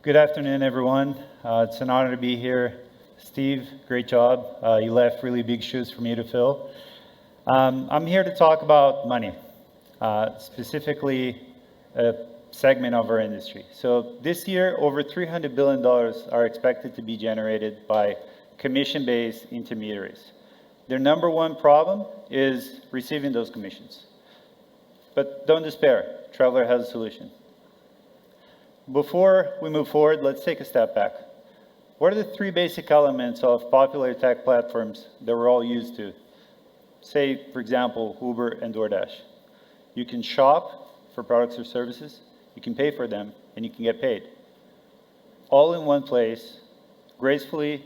Good afternoon, everyone. It's an honor to be here. Steve, great job. You left really big shoes for me to fill. I'm here to talk about money, specifically a segment of our industry. So this year, over $300 billion are expected to be generated by commission-based intermediaries. Their number one problem is receiving those commissions. But don't despair, Traveler has a solution. Before we move forward, let's take a step back. What are the three basic elements of popular tech platforms that we're all used to? Say, for example, Uber and DoorDash. You can shop for products or services, you can pay for them, and you can get paid. All in one place, gracefully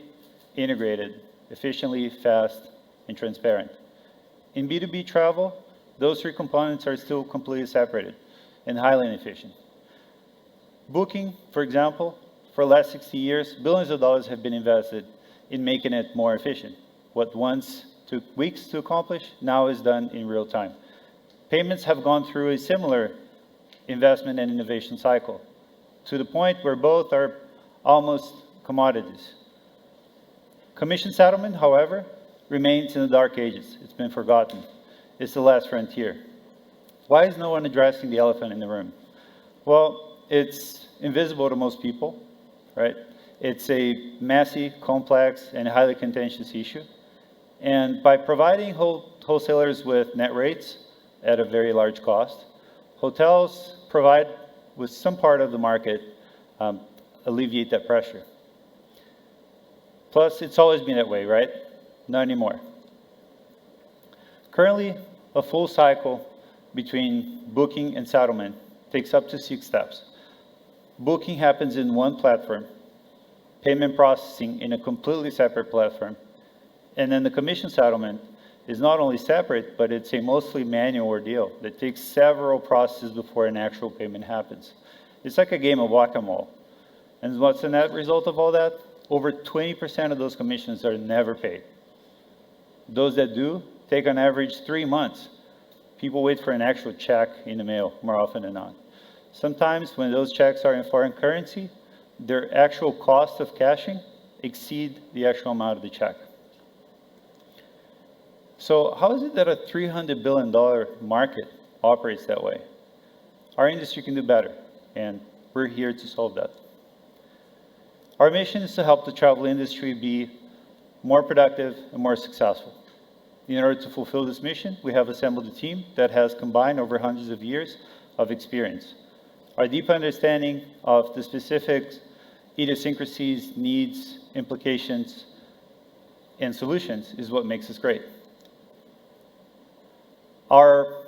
integrated, efficiently, fast, and transparent. In B2B travel, those three components are still completely separated and highly inefficient. Booking, for example, for the last 60 years, billions of dollars have been invested in making it more efficient. What once took weeks to accomplish, now is done in real time. Payments have gone through a similar investment and innovation cycle, to the point where both are almost commodities. Commission settlement, however, remains in the dark ages. It's been forgotten. It's the last frontier. Why is no one addressing the elephant in the room? Well, it's invisible to most people, right? It's a messy, complex, and highly contentious issue. And by providing wholesalers with net rates at a very large cost, hotels provide, with some part of the market, alleviate that pressure. Plus, it's always been that way, right? Not anymore. Currently, a full cycle between booking and settlement takes up to 6 steps. Booking happens in one platform, payment processing in a completely separate platform, and then the commission settlement is not only separate, but it's a mostly manual ordeal that takes several processes before an actual payment happens. It's like a game of whack-a-mole. And what's the net result of all that? Over 20% of those commissions are never paid. Those that do take on average 3 months. People wait for an actual check in the mail more often than not. Sometimes when those checks are in foreign currency, their actual cost of cashing exceed the actual amount of the check. So how is it that a $300 billion market operates that way? Our industry can do better, and we're here to solve that. Our mission is to help the travel industry be more productive and more successful. In order to fulfill this mission, we have assembled a team that has combined over hundreds of years of experience. Our deep understanding of the specific idiosyncrasies, needs, implications, and solutions is what makes us great. Our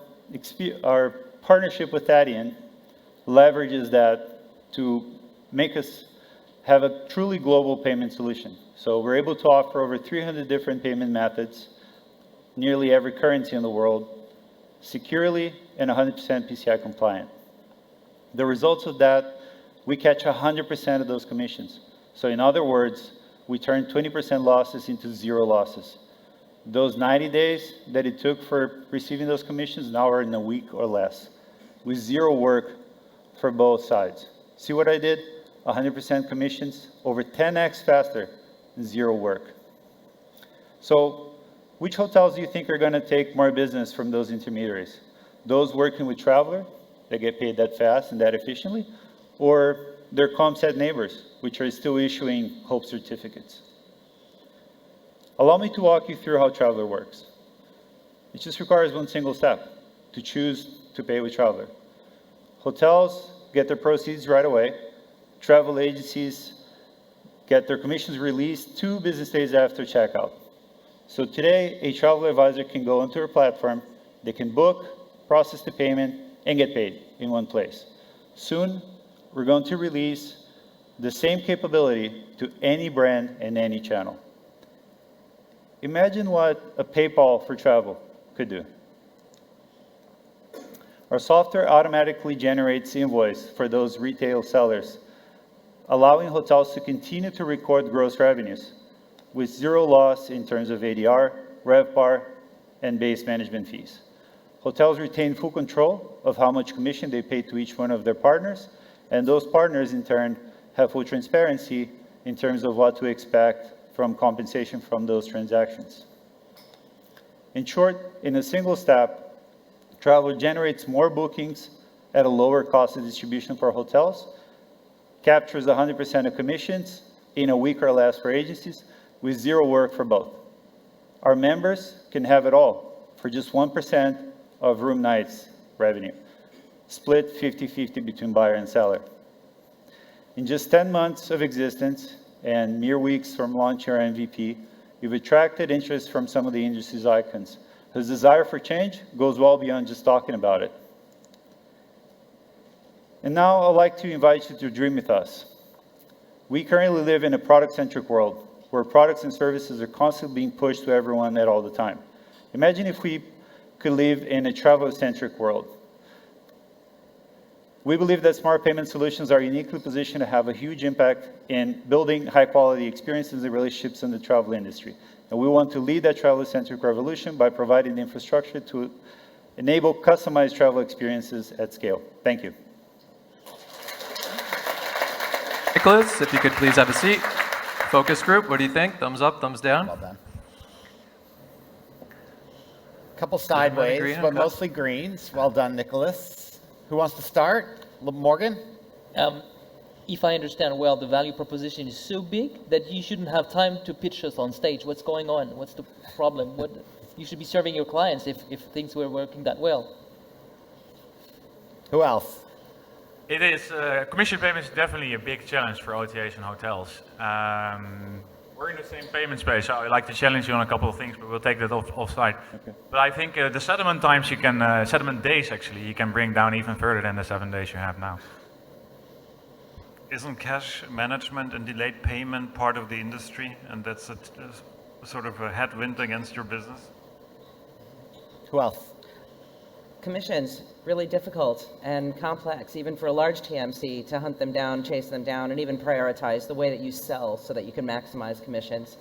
partnership with Adyen leverages that to make us have a truly global payment solution. So we're able to offer over 300 different payment methods, nearly every currency in the world, securely and 100% PCI compliant. The results of that, we catch 100% of those commissions. So in other words, we turn 20% losses into 0 losses. Those 90 days that it took for receiving those commissions now are in a week or less, with 0 work for both sides. See what I did? 100% commissions, over 10x faster, 0 work. So which hotels do you think are going to take more business from those intermediaries? Those working with Traveler, that get paid that fast and that efficiently, or their ComSat neighbors, which are still issuing Hope certificates? Allow me to walk you through how Traveler works. It just requires one single step, to choose to pay with Traveler. Hotels get their proceeds right away. Travel agencies get their commissions released 2 business days after checkout. So today, a travel advisor can go onto our platform, they can book, process the payment, and get paid in one place. Soon, we're going to release the same capability to any brand and any channel. Imagine what a PayPal for travel could do. Our software automatically generates the invoice for those retail sellers, allowing hotels to continue to record gross revenues with 0 loss in terms of ADR, RevPAR, and base management fees. Hotels retain full control of how much commission they pay to each one of their partners, and those partners in turn have full transparency in terms of what to expect from compensation from those transactions. In short, in a single step, travel generates more bookings at a lower cost of distribution for hotels, captures 100% of commissions in a week or less for agencies, with zero work for both. Our members can have it all for just 1% of room nights revenue, split 50-50 between buyer and seller. In just 10 months of existence and mere weeks from launching our MVP, we've attracted interest from some of the industry's icons, whose desire for change goes well beyond just talking about it. And now I'd like to invite you to dream with us. We currently live in a product-centric world where products and services are constantly being pushed to everyone at all the time. Imagine if we could live in a travel-centric world. We believe that smart payment solutions are uniquely positioned to have a huge impact in building high-quality experiences and relationships in the travel industry. And we want to lead that travel-centric revolution by providing the infrastructure to enable customized travel experiences at scale. Thank you. Nicolas, if you could please have a seat. Focus group, what do you think? Thumbs up, thumbs down? Well done. Couple sideways, but mostly greens. Well done, Nicolas. Who wants to start? Morgan? If I understand well, the value proposition is so big that you shouldn't have time to pitch us on stage. What's going on? What's the problem? What you should be serving your clients if things were working that well. Who else? It is, commission payments is definitely a big challenge for OTAs and hotels. We're in the same payment space, so I'd like to challenge you on a couple of things, but we'll take that offside. Okay. But I think the settlement times you can, settlement days actually, you can bring down even further than the 7 days you have now. Isn't cash management and delayed payment part of the industry, and that's a sort of a headwind against your business? Who else? Commissions, really difficult and complex, even for a large TMC, to hunt them down, chase them down, and even prioritize the way that you sell so that you can maximize commissions.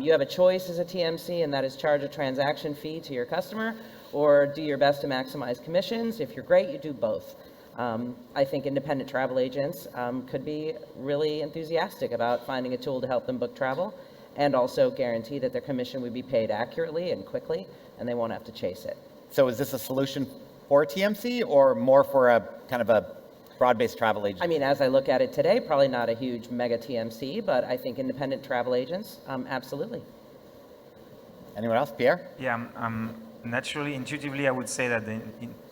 You have a choice as a TMC, and that is charge a transaction fee to your customer, or do your best to maximize commissions. If you're great, you do both. I think independent travel agents could be really enthusiastic about finding a tool to help them book travel, and also guarantee that their commission would be paid accurately and quickly, and they won't have to chase it. So is this a solution for TMC or more for a kind of a broad-based travel agent? I mean, as I look at it today, probably not a huge mega TMC, but I think independent travel agents, absolutely. Anyone else? Pierre? Yeah, naturally, intuitively, I would say that the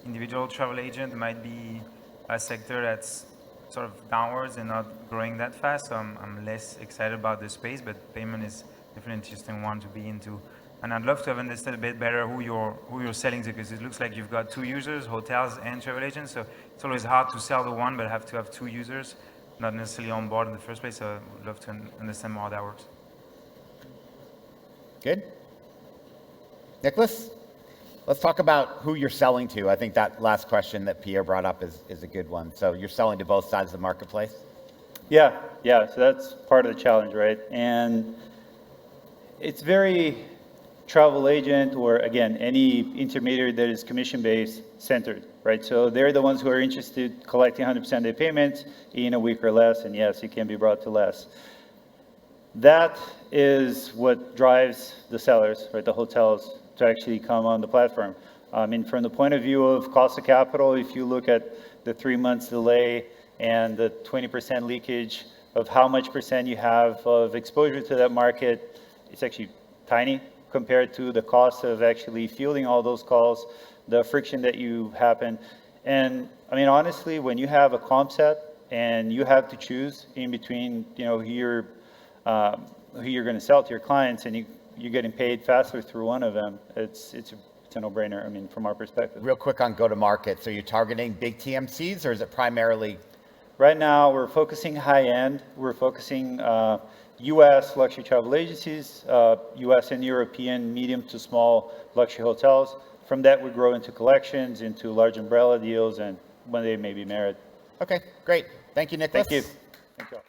individual travel agent might be a sector that's sort of downwards and not growing that fast. So I'm less excited about the space, but payment is definitely an interesting one to be into. And I'd love to have understood a bit better who you're selling to, because it looks like you've got two users, hotels and travel agents. So it's always hard to sell the one, but have to have two users, not necessarily on board in the first place. So I'd love to understand more how that works. Good. Nicolas? Let's talk about who you're selling to. I think that last question that Pierre brought up is a good one. So you're selling to both sides of the marketplace? Yeah. So that's part of the challenge, right? And it's very travel agent, or again, any intermediary that is commission-based centered, right? So they're the ones who are interested in collecting 100% of their payments in a week or less, and yes, it can be brought to less. That is what drives the sellers, right, the hotels, to actually come on the platform. I mean, from the point of view of cost of capital, if you look at the 3 months delay and the 20% leakage of how much percent you have of exposure to that market, it's actually tiny compared to the cost of actually fielding all those calls, the friction that you happen. And I mean, honestly, when you have a comp set and you have to choose in between, you know, who you're going to sell to your clients, and you're getting paid faster through one of them, it's a no-brainer, I mean, from our perspective. Real quick on go-to-market. So you're targeting big TMCs, or is it primarily? Right now, we're focusing high-end. We're focusing U.S. luxury travel agencies, U.S. and European medium to small luxury hotels. From that, we grow into collections, into large umbrella deals, and when they may be merit. Okay, great. Thank you, Nicolas. Thank you. Thank you all.